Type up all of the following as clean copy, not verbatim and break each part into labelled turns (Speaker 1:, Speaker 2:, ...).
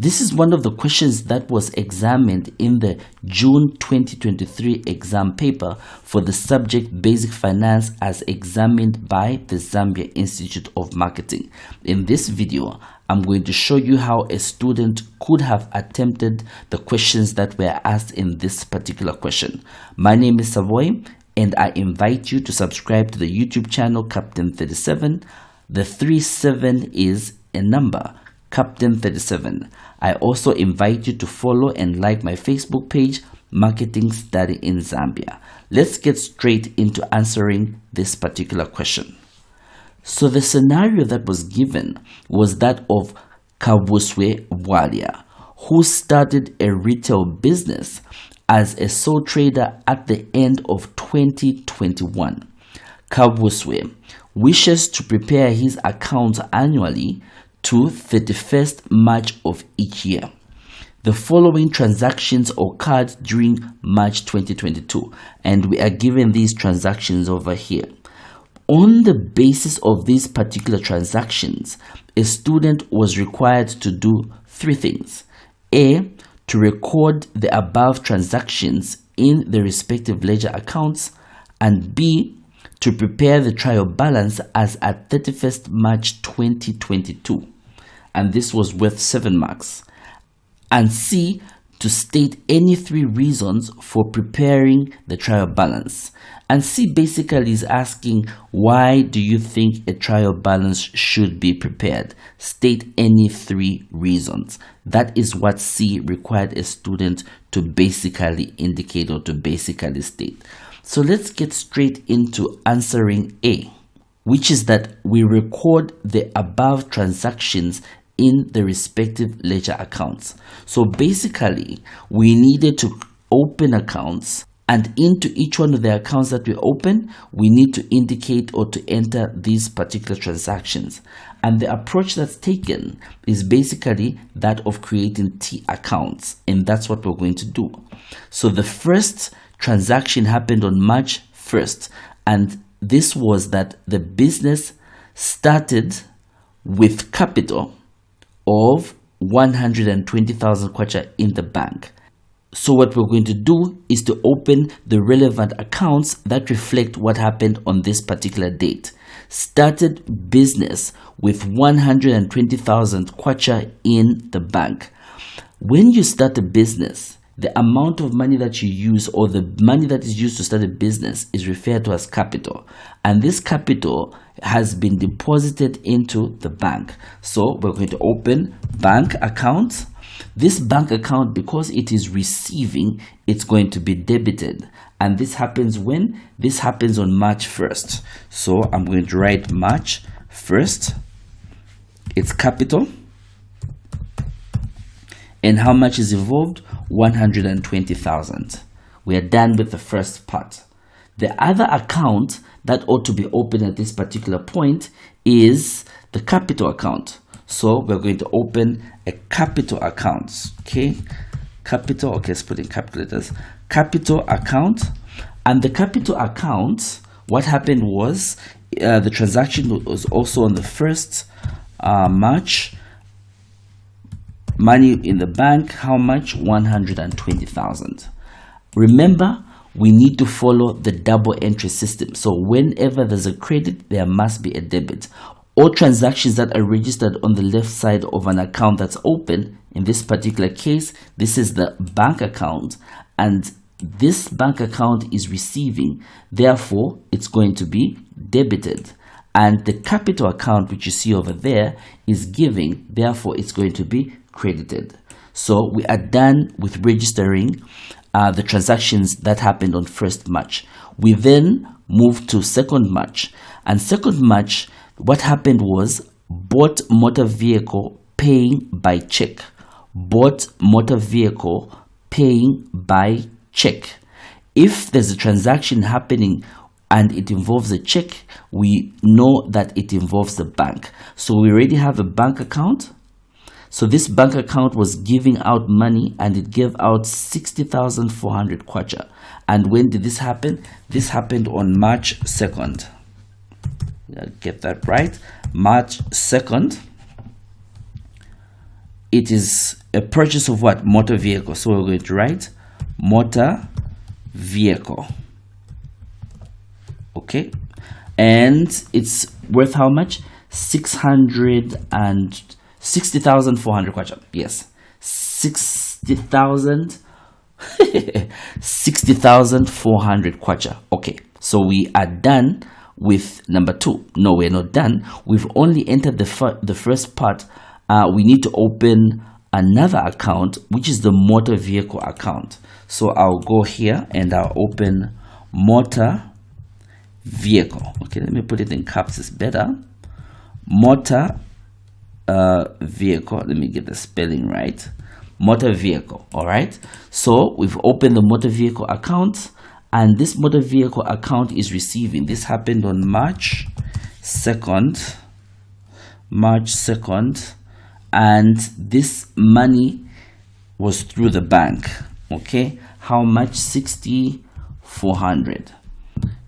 Speaker 1: This is one of the questions that was examined in the June 2023 exam paper for the subject Basic Finance as examined by the Zambia Institute of Marketing. In this video, I'm going to show you how a student could have attempted the questions that were asked in this particular question. My name is Saboi, and I invite you to subscribe to the YouTube channel Captain 37. The 37 is a number, Captain 37. I also invite you to follow and like my Facebook page, Marketing Study in Zambia. Let's get straight into answering this particular question. So the scenario that was given was that of Kabuswe Walia, who started a retail business as a sole trader at the end of 2021. Kabuswe wishes to prepare his accounts annually to 31st March of each year. The following transactions occurred during March 2022, and we are given these transactions over here. On the basis of these particular transactions, a student was required to do three things. A, to record the above transactions in the respective ledger accounts, and B, to prepare the trial balance as at 31st March 2022, and this was worth 7 marks. And C, to state any 3 reasons for preparing the trial balance. And C basically is asking, why do you think a trial balance should be prepared? State any 3 reasons. That is what C required a student to basically indicate or to basically state. So let's get straight into answering A, which is that we record the above transactions in the respective ledger accounts. So basically, we needed to open accounts, and into each one of the accounts that we open, we need to indicate or to enter these particular transactions. And the approach that's taken is basically that of creating T accounts, and that's what we're going to do. So the first transaction happened on March 1st, and this was that the business started with capital of 120,000 kwacha in the bank. So what we're going to do is to open the relevant accounts that reflect what happened on this particular date. Started business with 120,000 kwacha in the bank. When you start a business, the amount of money that you use or the money that is used to start a business is referred to as capital. And this capital has been deposited into the bank. So we're going to open bank account. This bank account, because it is receiving, it's going to be debited. And this happens when? This happens on March 1st. So I'm going to write March 1st. It's capital. And how much is involved? 120,000. We are done with the first part. The other account that ought to be open at this particular point is the capital account. So we're going to open a capital account. Okay, capital. Okay, let's put in capital letters. Capital account. And the capital account, what happened was the transaction was also on the 1st March. Money in the bank, how much? 120,000. Remember, we need to follow the double entry system. So whenever there's a credit, there must be a debit. All transactions that are registered on the left side of an account that's open, in this particular case, this is the bank account, and this bank account is receiving, therefore it's going to be debited. And the capital account, which you see over there, is giving, therefore it's going to be credited. So we are done with registering the transactions that happened on 1st March. We then moved to 2nd March. And 2nd March, what happened was bought motor vehicle paying by check. Bought motor vehicle paying by check. If there's a transaction happening and it involves a check, we know that it involves the bank. So we already have a bank account. So this bank account was giving out money, and it gave out 60,400 kwacha. And when did this happen? This happened on March 2nd. Get that right. March 2nd. it is a purchase of what? Motor vehicle. So we're going to write motor vehicle. Okay, and it's worth how much? 60,400 kwacha. Yes, 60,000 60,400 kwacha. Okay, so we are done with number 2. No, we're not done. We've only entered the first part. We need to open another account, which is the motor vehicle account. So I'll go here and I'll open motor vehicle. Okay, let me put it in caps, it's better. Motor vehicle. Let me get the spelling right. Motor vehicle. All right, so we've opened the motor vehicle account, and this motor vehicle account is receiving. This happened on March 2nd, and this money was through the bank. Okay, how much? 6,400.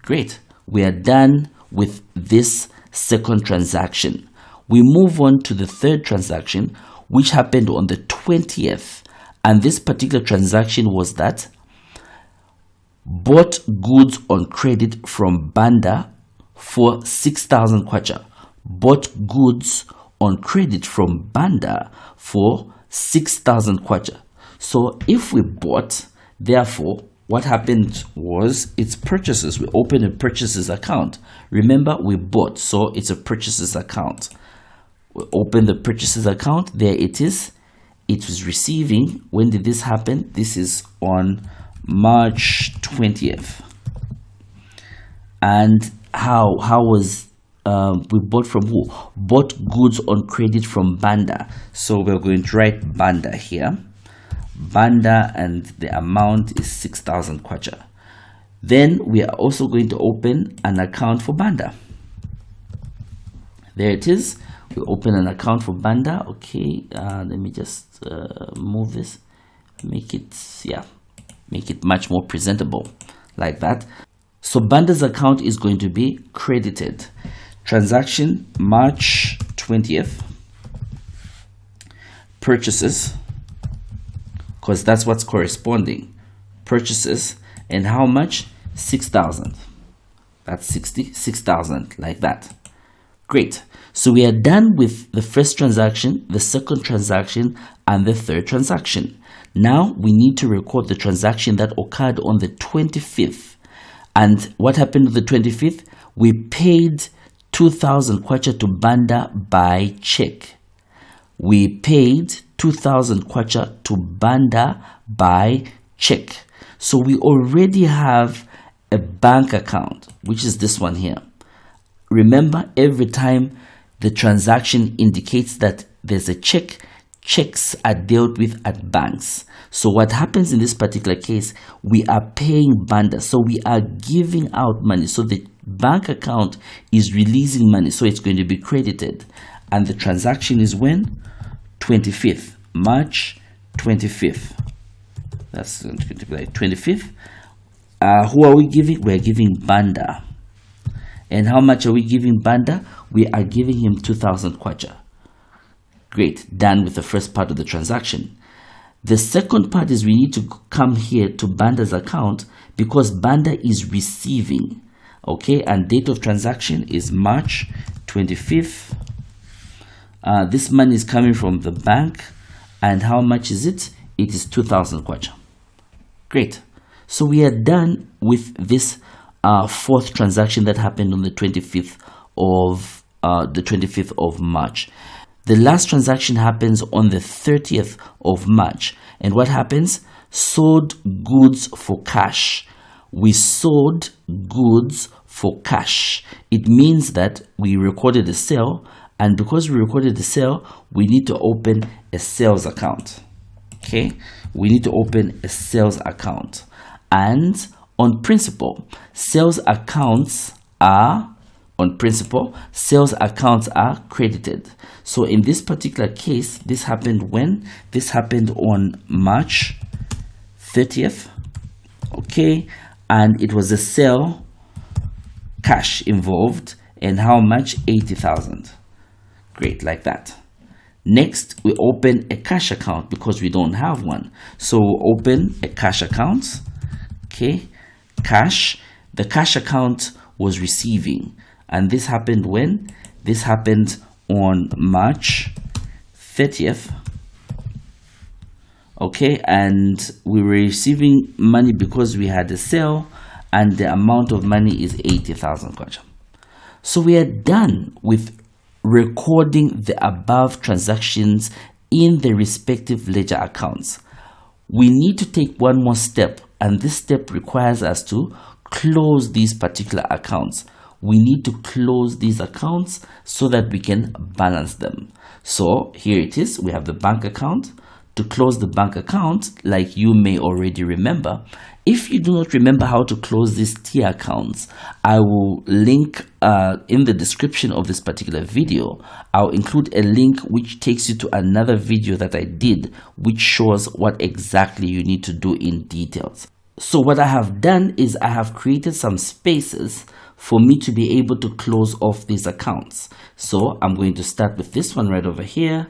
Speaker 1: Great, we are done with this second transaction. We move on to the third transaction, which happened on the 20th, and this particular transaction was that bought goods on credit from Banda for 6,000 kwacha. Bought goods on credit from Banda for 6,000 kwacha. So if we bought, therefore what happened was it's purchases. We opened a purchases account. Remember, we bought, so it's a purchases account. We open the purchases account. There it is. It was receiving. When did this happen? This is on March 20th. And how was we bought from who? Bought goods on credit from Banda. So we're going to write Banda here. Banda, and the amount is 6,000 kwacha. Then we are also going to open an account for Banda. There it is. We open an account for Banda. Okay, let me just move this, make it much more presentable like that. So Banda's account is going to be credited. Transaction March 20th. Purchases, because that's what's corresponding. Purchases, and how much? 6,000. That's 66,000, like that. Great. So we are done with the first transaction, the second transaction, and the third transaction. Now we need to record the transaction that occurred on the 25th. And what happened on the 25th? We paid 2,000 kwacha to Banda by check. We paid 2,000 kwacha to Banda by check. So we already have a bank account, which is this one here. Remember, every time the transaction indicates that there's a check, checks are dealt with at banks. So what happens in this particular case, we are paying Banda. So we are giving out money. So the bank account is releasing money. So it's going to be credited. And the transaction is when? 25th. March 25th. That's going to be like 25th. Who are we giving? We're giving Banda. And how much are we giving Banda? We are giving him 2,000 kwacha. Great, done with the first part of the transaction. The second part is we need to come here to Banda's account because Banda is receiving. Okay, and date of transaction is March 25th. This money is coming from the bank. And how much is it? It is 2,000 kwacha. Great. So we are done with this fourth transaction that happened on the 25th of March. The last transaction happens on the 30th of March. And what happens? Sold goods for cash. We sold goods for cash. It means that we recorded a sale, and because we recorded the sale, we need to open a sales account. Okay? We need to open a sales account. And on principle, sales accounts are credited. So in this particular case, this happened when? This happened on March 30th. Okay, and it was a sale, cash involved, and how much? 80,000. Great, like that. Next, we open a cash account because we don't have one. So we'll open a cash account. Okay, cash. The cash account was receiving, and this happened when? This happened on March 30th. Okay, and we were receiving money because we had a sale, and the amount of money is 80,000 kwacha. So we are done with recording the above transactions in the respective ledger accounts. We need to take one more step, and this step requires us to close these particular accounts. We need to close these accounts so that we can balance them. So here it is. We have the bank account. To close the bank account, like you may already remember, if you do not remember how to close these T accounts, I will link in the description of this particular video. I'll include a link which takes you to another video that I did, which shows what exactly you need to do in details. So what I have done is I have created some spaces for me to be able to close off these accounts. So I'm going to start with this one right over here.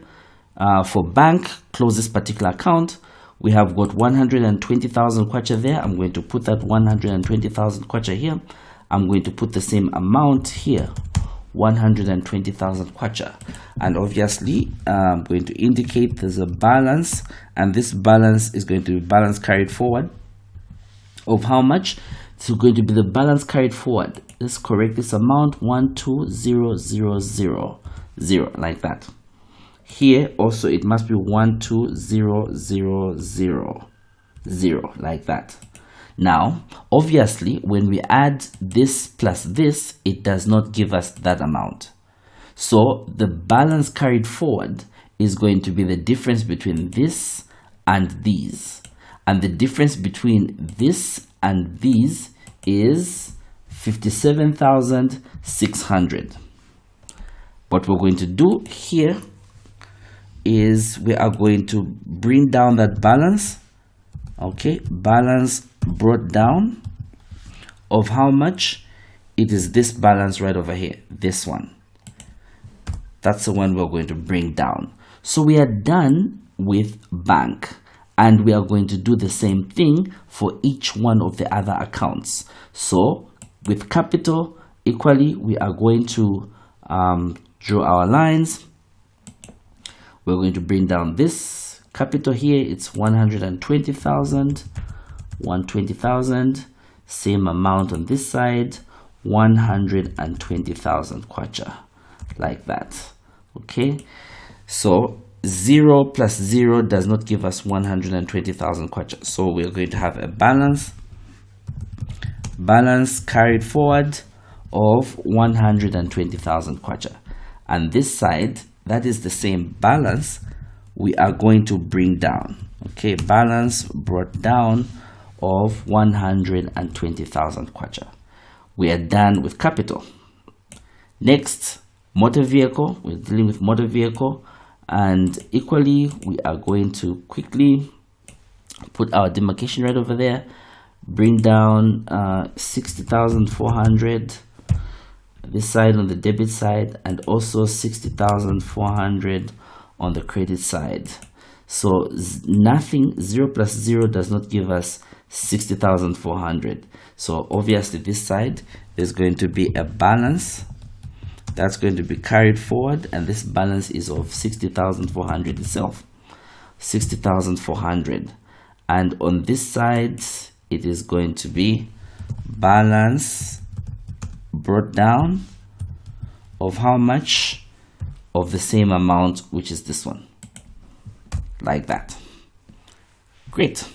Speaker 1: For bank, close this particular account. We have got 120,000 kwacha there. I'm going to put that 120,000 kwacha here. I'm going to put the same amount here, 120,000 kwacha. And obviously, I'm going to indicate there's a balance, and this balance is going to be balance carried forward of how much? It's going to be the balance carried forward. Let's correct this amount, 120,000, like that. Here also it must be 120,000, like that. Now obviously when we add this plus this, it does not give us that amount. So the balance carried forward is going to be the difference between this and these, and the difference between this and these is 57,600. What we're going to do here is we are going to bring down that balance. Okay, balance brought down of how much? It is this balance right over here, this one. That's the one we're going to bring down. So we are done with bank, and we are going to do the same thing for each one of the other accounts. So with capital, equally we are going to draw our lines. We're going to bring down this capital here. It's 120,000, 120,000. Same amount on this side, 120,000 kwacha, like that. Okay, so 0 plus 0 does not give us 120,000 kwacha. So we're going to have a balance carried forward of 120,000 kwacha, and this side, that is the same balance we are going to bring down. Okay, balance brought down of 120,000 kwacha. We are done with capital. Next, motor vehicle. We're dealing with motor vehicle, and equally we are going to quickly put our demarcation right over there. Bring down 60,400 this side on the debit side, and also 60,400 on the credit side. So nothing, 0 plus 0 does not give us 60,400. So obviously this side there's going to be a balance that's going to be carried forward, and this balance is of 60,400 itself, 60,400. And on this side it is going to be balance brought down of how much? Of the same amount, which is this one, like that. Great.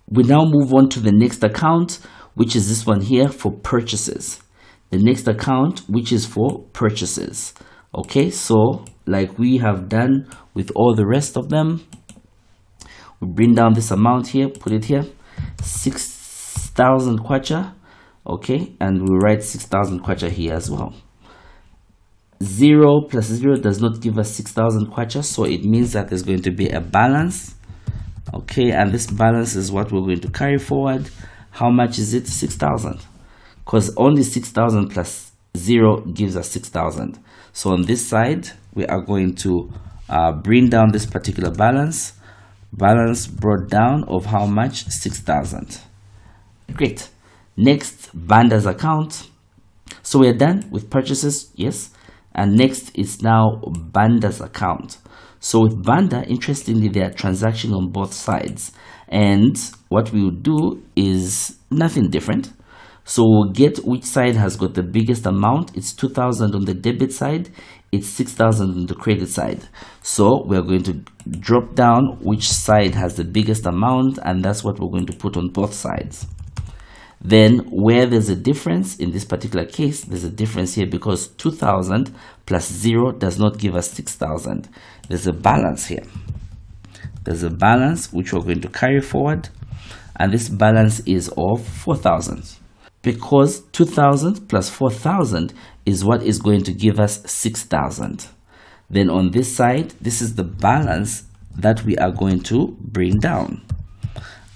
Speaker 1: We now move on to the next account, which is this one here for purchases. The next account, which is for purchases. Okay, so like we have done with all the rest of them, we bring down this amount here, put it here, 6,000 kwacha. Okay, and we write 6,000 kwacha here as well. 0 plus 0 does not give us 6,000 kwacha, so it means that there's going to be a balance. Okay, and this balance is what we're going to carry forward. How much is it? 6,000, because only 6,000 plus 0 gives us 6,000. So on this side we are going to bring down this particular balance. Balance brought down of how much? 6,000. Great. Next, Banda's account. So we're done with purchases, yes. And next is now Banda's account. So with Banda, interestingly, they are transacting on both sides. And what we will do is nothing different. So we'll get which side has got the biggest amount. It's 2,000 on the debit side. It's 6,000 on the credit side. So we're going to drop down which side has the biggest amount, and that's what we're going to put on both sides. Then where there's a difference, in this particular case, there's a difference here because 2,000 plus 0 does not give us 6,000. There's a balance here. There's a balance which we're going to carry forward, and this balance is of 4,000. Because 2,000 plus 4,000 is what is going to give us 6,000. Then on this side, this is the balance that we are going to bring down.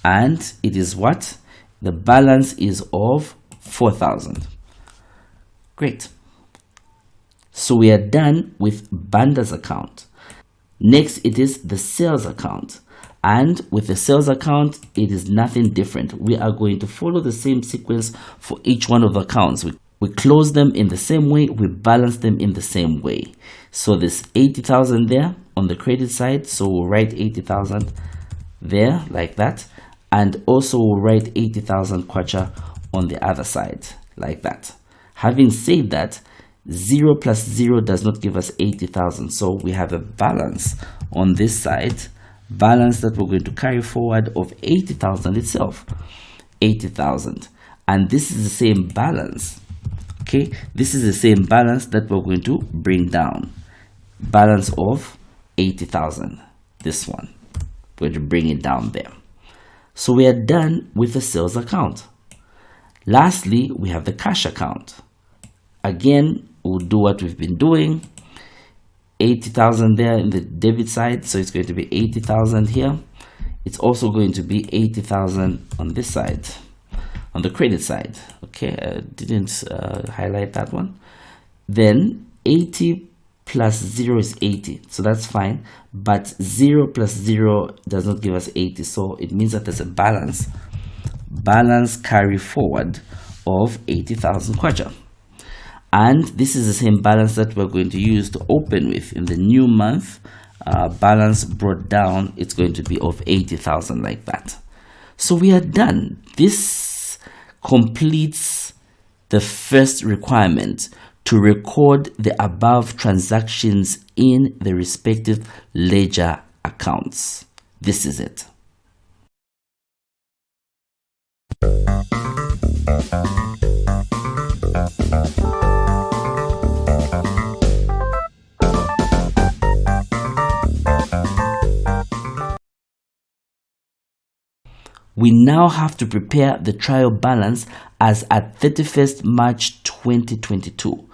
Speaker 1: And it is what? The balance is of 4,000. Great. So we are done with Banda's account. Next, it is the sales account. And with the sales account, it is nothing different. We are going to follow the same sequence for each one of the accounts. We close them in the same way. We balance them in the same way. So there's 80,000 there on the credit side. So we'll write 80,000 there like that. And also we'll write 80,000 kwacha on the other side like that. Having said that, 0 plus 0 does not give us 80,000. So we have a balance on this side. Balance that we're going to carry forward of 80,000 itself. 80,000. And this is the same balance. Okay, this is the same balance that we're going to bring down. Balance of 80,000. This one. We're going to bring it down there. So we are done with the sales account. Lastly, we have the cash account. Again, we'll do what we've been doing. 80,000 there in the debit side, so it's going to be 80,000 here. It's also going to be 80,000 on this side, on the credit side. Okay, I didn't highlight that one. Then 80 plus 0 is 80, so that's fine. But 0 plus 0 does not give us 80, so it means that there's a balance carry forward of 80,000 kwacha. And this is the same balance that we're going to use to open with in the new month. Balance brought down, it's going to be of 80,000 like that. So we are done. This completes the first requirement to record the above transactions in the respective ledger accounts. This is it. We now have to prepare the trial balance as at 31st March 2022.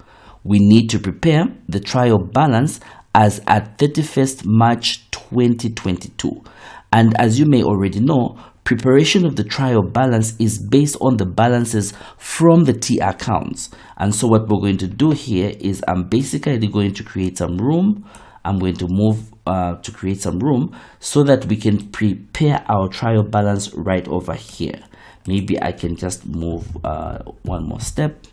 Speaker 1: We need to prepare the trial balance as at 31st March 2022. And as you may already know, preparation of the trial balance is based on the balances from the T accounts. And so what we're going to do here is I'm basically going to create some room. I'm going to move to create some room so that we can prepare our trial balance right over here. Maybe I can just move one more step,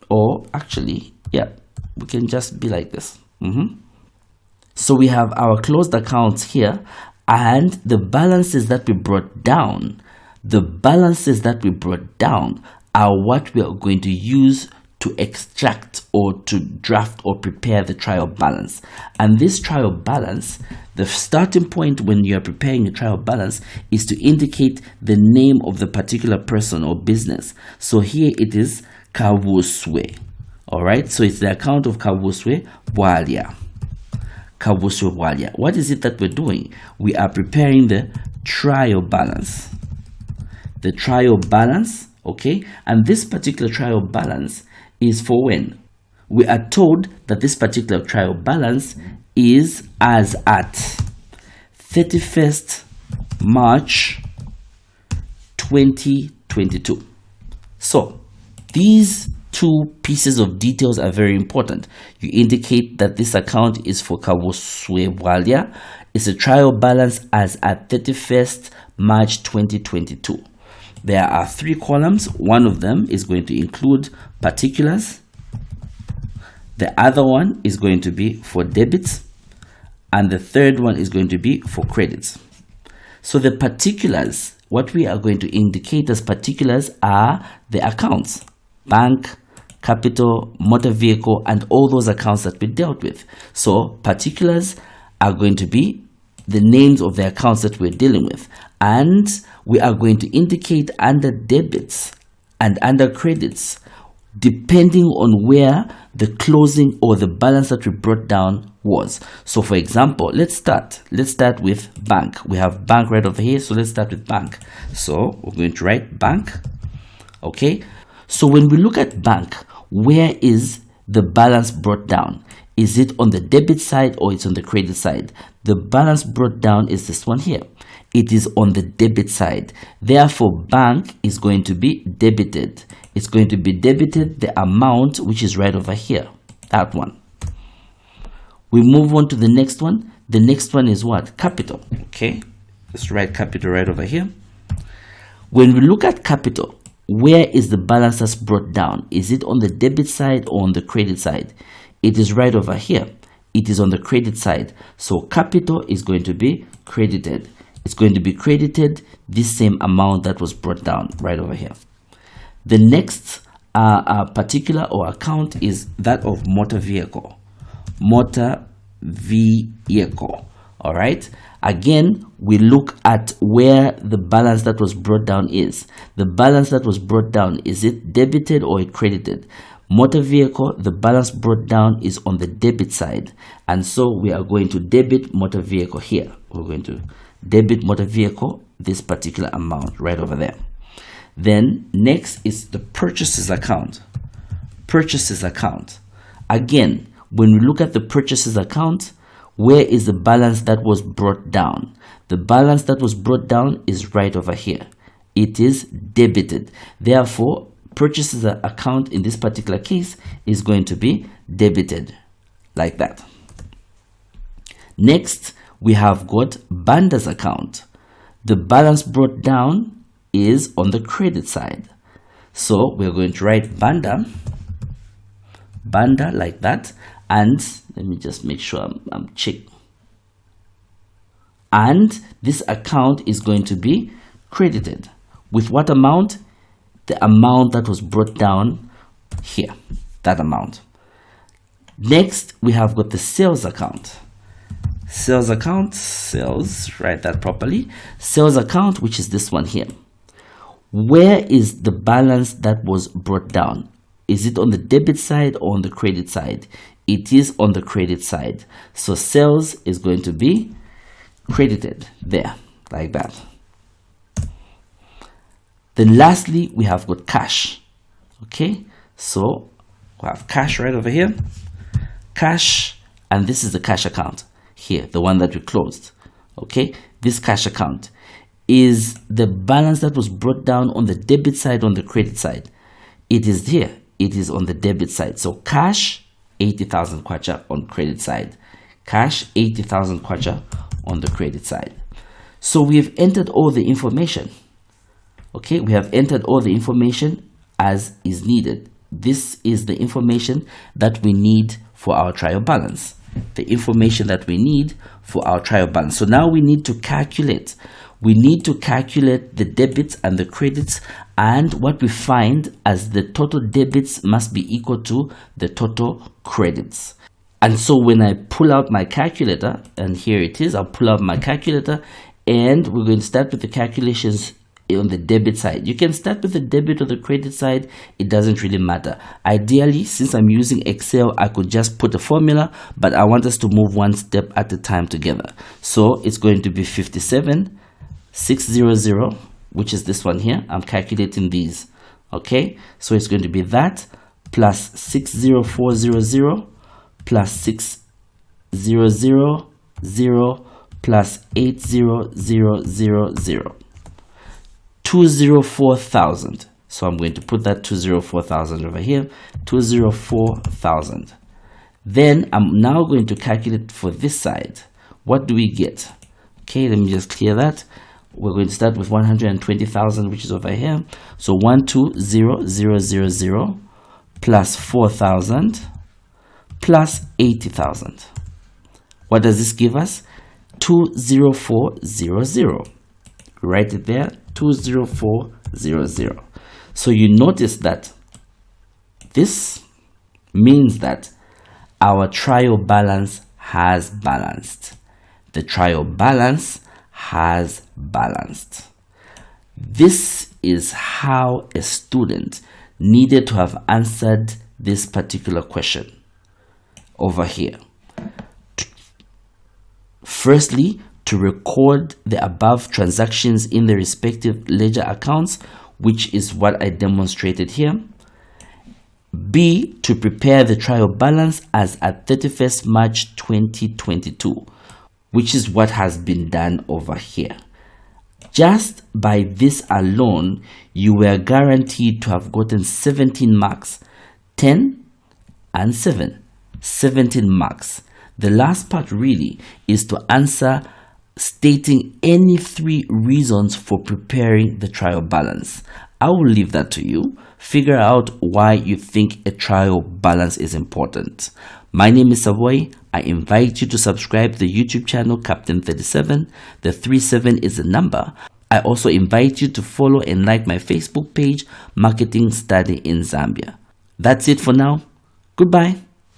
Speaker 1: or actually, yeah, we can just be like this. So we have our closed accounts here, and the balances that we brought down. The balances that we brought down are what we are going to use to extract or to draft or prepare the trial balance. And this trial balance, the starting point when you are preparing a trial balance is to indicate the name of the particular person or business. So here it is Kavuswe. All right, so it's the account of Kavuswe Bwalia. Kavuswe Bwalia. What is it that we're doing? We are preparing the trial balance. The trial balance, okay? And this particular trial balance is for when? We are told that this particular trial balance is as at 31st March 2022. So these two pieces of details are very important. You indicate that this account is for Kaboswe. It's a trial balance as at 31st March 2022. There are 3 columns. One of them is going to include particulars. The other one is going to be for debits. And the third one is going to be for credits. So the particulars, what we are going to indicate as particulars are the accounts. Bank, capital, motor vehicle, and all those accounts that we dealt with. So particulars are going to be the names of the accounts that we're dealing with. And we are going to indicate under debits and under credits, depending on where the closing or the balance that we brought down was. So for example, let's start with bank. We have bank right over here, so let's start with bank. So we're going to write bank. Okay, so when we look at bank, where is the balance brought down? Is it on the debit side or it's on the credit side? The balance brought down is this one here. It is on the debit side. Therefore, bank is going to be debited. It's going to be debited the amount which is right over here. That one. We move on to the next one. The next one is what? Capital. Okay. Let's write capital right over here. When we look at capital, where is the balance that's brought down? Is it on the debit side or on the credit side? It is right over here. It is on the credit side. So capital is going to be credited. It's going to be credited this same amount that was brought down right over here. The next particular or account is that of motor vehicle. Motor vehicle. All right. Again, we look at where the balance that was brought down is. The balance that was brought down, is it debited or it credited? Motor vehicle, the balance brought down is on the debit side. And so we are going to debit motor vehicle here. We're going to debit motor vehicle, this particular amount right over there. Then next is the purchases account. Purchases account. Again, when we look at the purchases account, where is the balance that was brought down? The balance that was brought down is right over here. It is debited. Therefore, purchases account in this particular case is going to be debited like that. Next, we have got Banda's account. The balance brought down is on the credit side. So we're going to write Banda like that. And let me just make sure I'm checking. And this account is going to be credited. With what amount? The amount that was brought down here. That amount. Next, we have got the sales account. Sales account, sales, write that properly. Sales account, which is this one here. Where is the balance that was brought down? Is it on the debit side or on the credit side? It is on the credit side. So sales is going to be credited there, like that. Then lastly, we have got cash. Okay, so we have cash right over here. Cash, and this is the cash account here, the one that we closed. Okay, this cash account is the balance that was brought down on the debit side, on the credit side. It is here. It is on the debit side. So cash, 80,000 kwacha on credit side. Cash, 80,000 kwacha on the credit side. So we have entered all the information. Okay, we have entered all the information as is needed. This is the information that we need for our trial balance. The information that we need for our trial balance. So now we need to calculate. We need to calculate the debits and the credits, and what we find as the total debits must be equal to the total credits. And so when I pull out my calculator, and here it is, I'll pull out my calculator, and we're going to start with the calculations on the debit side. You can start with the debit or the credit side, it doesn't really matter. Ideally, since I'm using Excel, I could just put a formula, but I want us to move one step at a time together. So it's going to be 57,600, which is this one here. I'm calculating these. Okay, so it's going to be that plus 60400 plus 6000 plus 80000. 204,000. So I'm going to put that 204,000 over here, 204,000. Then I'm now going to calculate for this side. What do we get? Okay, let me just clear that. We're going to start with 120,000, which is over here. So 120,000 plus 4,000 plus 80,000. What does this give us? 204,000. Write it there, 204,000. So you notice that this means that our trial balance has balanced. The trial balance has balanced. This is how a student needed to have answered this particular question over here. Firstly, to record the above transactions in the respective ledger accounts, which is what I demonstrated here. B, to prepare the trial balance as at 31st March 2022, which is what has been done over here. Just by this alone, you were guaranteed to have gotten 17 marks, 10 and 7, 17 marks. The last part really is to answer stating any 3 reasons for preparing the trial balance. I will leave that to you. Figure out why you think a trial balance is important. My name is Saboi. I invite you to subscribe to the YouTube channel Captain 37. The 37 is the number. I also invite you to follow and like my Facebook page, Marketing Study in Zambia. That's it for now. Goodbye.